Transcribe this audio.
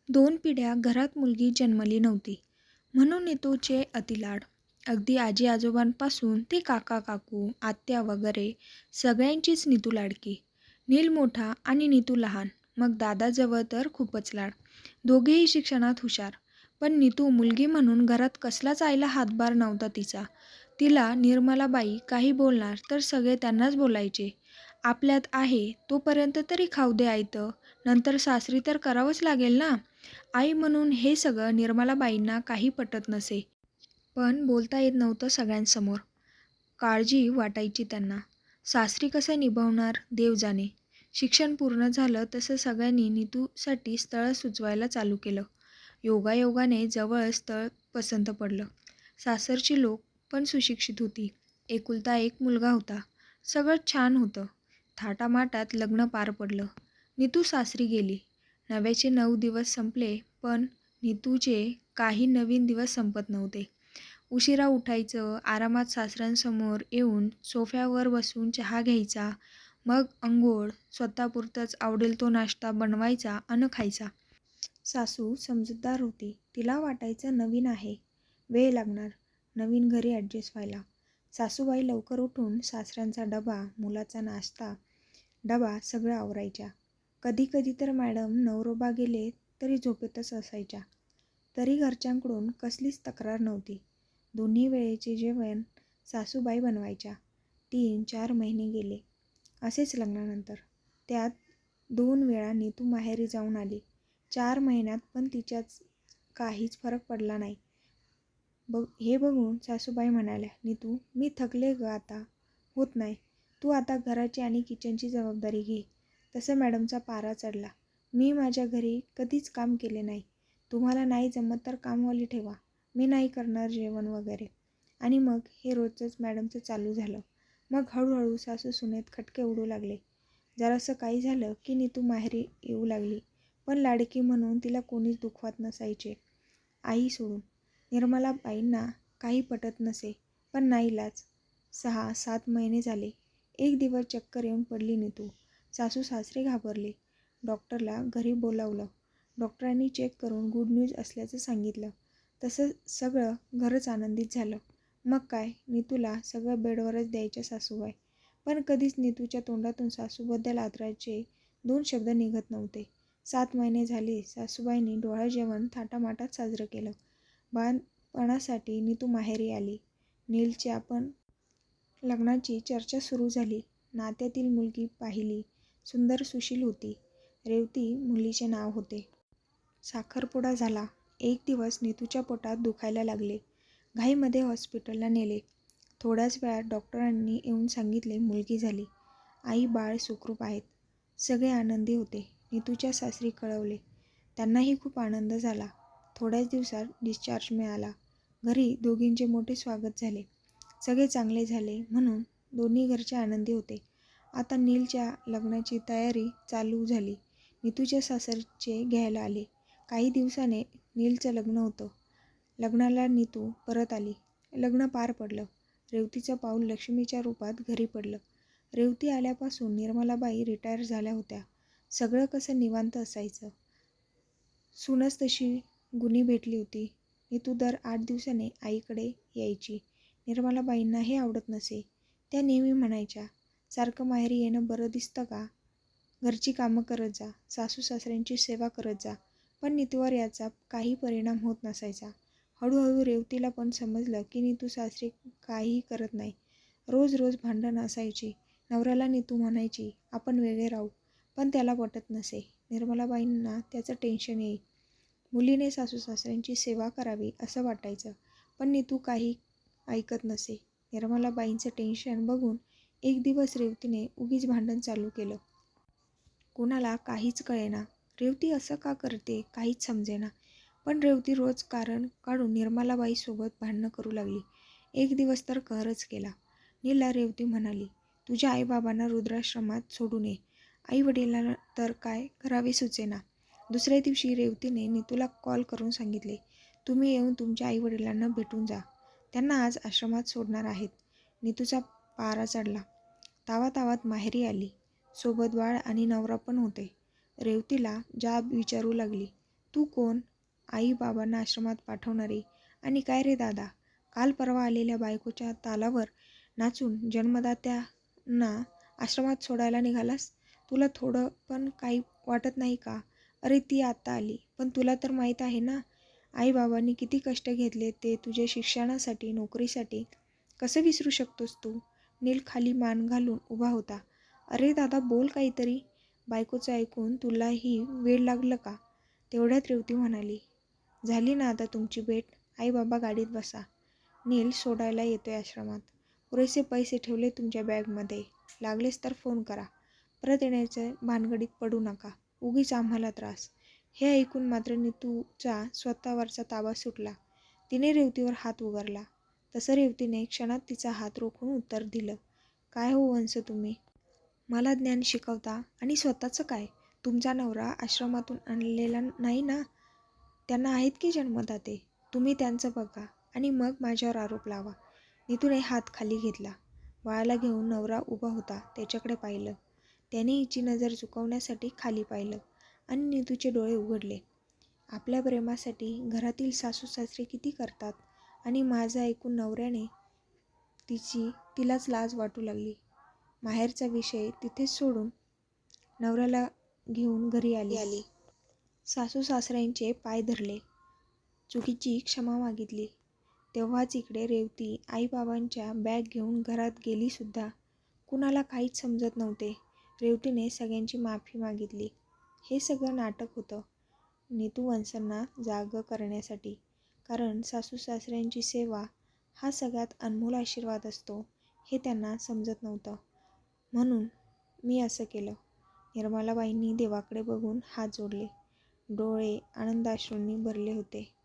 2 पिढ्या घरात मुलगी जन्मली नव्हती, म्हणून नीतूचे अतिलाड. अगदी आजी-आजोबांपासून ते काका-काकू, आत्या वगैरे सगळ्यांचीच नीतू लाडकी. नील मोठा आणि नीतू लहान. मग दादाजवळ तर खूपच लाड. दोघेही शिक्षणात हुशार. पण नीतू मुलगी म्हणून घरात कसलाच आईला हातभार नव्हता तिचा. तिला निर्मलाबाई काही बोलणार तर सगळे त्यांनाच बोलायचे. आपल्यात आहे तोपर्यंत तरी खाऊ दे आयतं, नंतर सासरी तर करावंच लागेल ना. आई म्हणून हे सगळं निर्मलाबाईंना काही पटत नसे. पण बोलता येत नव्हतं सगळ्यांसमोर. काळजी वाटायची त्यांना. सासरी कसं निभावणार देव जाणे. शिक्षण पूर्ण झालं तसं सगळ्यांनी नीतूसाठी स्थळं सुचवायला चालू केलं. योगायोगाने जवळ स्थळ पसंत पडलं. सासरची लोक पण सुशिक्षित होती. एकुलता एक मुलगा होता. सगळं छान होतं. थाटामाटात लग्न पार पडलं. नीतू सासरी गेली. नव्याचे 9 दिवस संपले, पण नीतूचे काही नवीन दिवस संपत नव्हते. उशिरा उठायचं, आरामात सासऱ्यांसमोर येऊन सोफ्यावर बसून चहा घ्यायचा, मग अंघोळ, स्वतःपुरताच आवडेल तो नाश्ता बनवायचा अन् खायचा. सासू समजूतदार होती. तिला वाटायचं नवीन आहे, वेळ लागणार नवीन घरी ॲडजस्ट व्हायला. सासूबाई लवकर उठून सासऱ्यांचा डबा, मुलाचा नाश्ता, डबा सगळं आवरायच्या. कधी कधी तर मॅडम नवरोबा गेले तरी झोपेतच असायच्या. तरी घरच्यांकडून कसलीच तक्रार नव्हती. दोन्ही वेळेचे जेवण सासूबाई बनवायच्या. 3-4 महिने गेले असेच लग्नानंतर. त्यात 2 वेळा नीतू माहेरी जाऊन आली. 4 महिन्यात पण तिच्यात काहीच फरक पडला नाही. हे बघून सासूबाई म्हणाल्या, नीतू मी थकले ग आता. होत नाही. तू आता घराची आणि किचनची जबाबदारी घे. तसं मॅडमचा पारा चढला. मी माझ्या घरी कधीच काम केले नाही. तुम्हाला नाही जमत तर कामवाली ठेवा. मी नाही करणार जेवण वगैरे. आणि मग हे रोजच मॅडमचं चालू झालं. मग हळूहळू सासू सुनेत खटके उडू लागले. जरासं काही झालं की नीतू माहेरी येऊ लागली. पण लाडकी म्हणून तिला कोणीच दुखवत नसायचे, आई सोडून. निर्मलाबाईंना काही पटत नसे, पण नाईलाज. 6-7 महिने झाले. एक दिवस चक्कर येऊन पडली नीतू. सासू सासरे घाबरले. डॉक्टरला घरी बोलावलं. डॉक्टरांनी चेक करून गुड न्यूज असल्याचं सांगितलं. तसं सगळं घरच आनंदित झालं. मग काय, नीतूला सगळं बेडवरच द्यायच्या सासूबाई. पण कधीच नीतूच्या तोंडातून सासूबद्दल आदराचे 2 शब्द निघत नव्हते. 7 महिने झाले. सासूबाईंनी डोहाळं जेवण थाटामाटात साजरं केलं. बाळपणासाठी नीतू माहेरी आली. नीलच्या पण लग्नाची चर्चा सुरू झाली. नात्यातील मुलगी पाहिली. सुंदर सुशील होती. रेवती मुलीचे नाव होते. साखरपुडा झाला. एक दिवस नीतूच्या पोटात दुखायला लागले. घाईमध्ये हॉस्पिटलला नेले. थोड्याच वेळात डॉक्टरांनी येऊन सांगितले मुलगी झाली. आई बाळ सुखरूप आहेत. सगळे आनंदी होते. नीतूच्या सासरी कळवले. त्यांनाही खूप आनंद झाला. थोड्याच दिवसात डिस्चार्ज मिळाला. घरी दोघींचे मोठे स्वागत झाले. सगळे चांगले झाले म्हणून दोन्ही घरचे आनंदी होते. आता नीलच्या लग्नाची तयारी चालू झाली. नीतूच्या सासरचे घ्यायला आले. काही दिवसाने नीलचं लग्न होतं. लग्नाला नीतू परत आली. लग्न पार पडलं. रेवतीचं पाऊल लक्ष्मीच्या रूपात घरी पडलं. रेवती आल्यापासून निर्मलाबाई रिटायर झाल्या होत्या. सगळं कसं निवांत असायचं. सूनच तशी गुणी भेटली होती. नीतू दर 8 दिवसाने आईकडे यायची. निर्मलाबाईंना हे आवडत नसे. त्या नेहमी म्हणायच्या, सारखं माहेरी येणं बरं दिसतं का? घरची कामं करत जा, सासू सासऱ्यांची सेवा करत जा. पण नीतूवर याचा काही परिणाम होत नसायचा. हळूहळू रेवतीला पण समजलं की नीतू सासरी काहीही करत नाही. रोज रोज भांडण असायची. नवऱ्याला नीतू म्हणायची, आपण वेगळे राहू. पण त्याला पटत नसे. निर्मलाबाईंना त्याचं टेन्शन येई. मुलीने सासू सासऱ्यांची सेवा करावी असं वाटायचं. पण नीतू काही ऐकत नसे. निर्मलाबाईंचं टेन्शन बघून एक दिवस रेवतीने उगीच भांडण चालू केलं. कोणाला काहीच कळेना. रेवती असं का करते काहीच समजेना. पण रेवती रोज कारण काढून निर्मलाबाईसोबत भांडणं करू लागली. एक दिवस तर कहरच केला. नीलला रेवती म्हणाली, तुझ्या आईबाबांना वृद्धाश्रमात सोडून ये. आईवडिलांना तर काय करावे सुचेना. दुसऱ्या दिवशी रेवतीने नीतूला कॉल करून सांगितले, तुम्ही येऊन तुमच्या आईवडिलांना भेटून जा. त्यांना आज आश्रमात सोडणार आहेत. नीतूचा पारा चढला. तावातावात माहेरी आली. सोबत बाळ आणि नवरा पण होते. रेवतीला जाब विचारू लागली, तू कोण? आई बाबांना आश्रमात पाठवणारी. आणि काय रे दादा, काल परवा आलेल्या बायकोच्या तालावर नाचून जन्मदात्यांना आश्रमात सोडायला निघालास? तुला थोडं पण काही वाटत नाही का? अरे ती आत्ता आली, पण तुला तर माहीत आहे ना आईबाबांनी किती कष्ट घेतले ते तुझ्या शिक्षणासाठी, नोकरीसाठी. कसं विसरू शकतोस तू? नील खाली मान घालून उभा होता. अरे दादा बोल काहीतरी. बायकोचं ऐकून तुलाही वेड लागलं का? तेवढ्यात रेवती म्हणाली, झाली ना आता तुमची भेट. आई बाबा गाडीत बसा. नील सोडायला येतोय आश्रमात. पुरेसे पैसे ठेवले तुमच्या बॅगमध्ये. लागलेच तर फोन करा. परत येण्याच्या भानगडीत पडू नका. उगीच आम्हाला त्रास. हे ऐकून मात्र नीतूचा स्वतःवरचा ताबा सुटला. तिने रेवतीवर हात उगारला. तसं रेवतीने क्षणात तिचा हात रोखून उत्तर दिलं, काय हो वंश तुम्ही? मला ज्ञान शिकवता आणि स्वतःचं काय? तुमचा नवरा आश्रमातून आणलेला नाही ना? त्यांना आहेत की जन्मदाते? तुम्ही त्यांचं बघा आणि मग माझ्यावर आरोप लावा. नीतूने हात खाली घेतला. बाळाला घेऊन नवरा उभा होता त्याच्याकडे पाहिलं. त्याने हिची नजर चुकवण्यासाठी खाली पाहिलं आणि नीतूचे डोळे उघडले. आपल्या प्रेमासाठी घरातील सासू सासरे किती करतात आणि माझं ऐकून नवऱ्याने तिलाच लाज वाटू लागली. माहेरचा विषय तिथेच सोडून नवऱ्याला घेऊन घरी आली. सासू सासऱ्यांचे पाय धरले. चुकीची क्षमा मागितली. तेव्हाच इकडे रेवती आईबाबांच्या बॅग घेऊन घरात गेली सुद्धा. कुणाला काहीच समजत नव्हते. रेवतीने सगळ्यांची माफी मागितली. हे सगळं नाटक होतं नीतूवंशांना जागं करण्यासाठी. कारण सासू सासऱ्यांची सेवा हा सगळ्यात अनमोल आशीर्वाद असतो हे त्यांना समजत नव्हतं. म्हणून मी असं केलं. निर्मलाबाईंनी देवाकडे बघून हात जोडले. डोळे आनंदाश्रूंनी भरले होते.